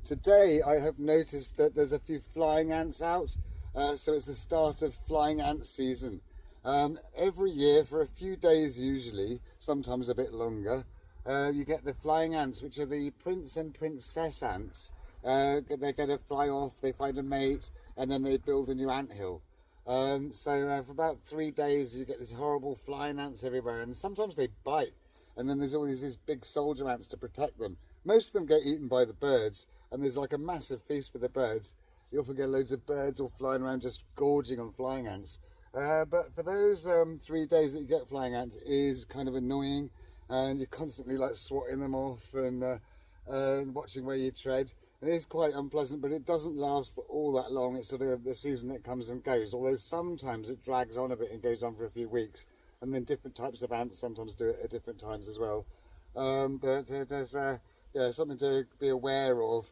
Today I have noticed that there's a few flying ants out, so it's the start of flying ant season. Every year for a few days usually, sometimes a bit longer, you get the flying ants, which are the prince and princess ants. They're going to fly off, they find a mate, and then they build a new anthill. So for about 3 days you get these horrible flying ants everywhere, and sometimes they bite, and then there's all these big soldier ants to protect them. Most of them get eaten by the birds, and there's like a massive feast for the birds. You often get loads of birds all flying around just gorging on flying ants. But for those 3 days that you get flying ants is kind of annoying, and you're constantly like swatting them off and watching where you tread. It is quite unpleasant, but it doesn't last for all that long. It's sort of the season that comes and goes, although sometimes it drags on a bit and goes on for a few weeks, and then different types of ants sometimes do it at different times as well. But there's something to be aware of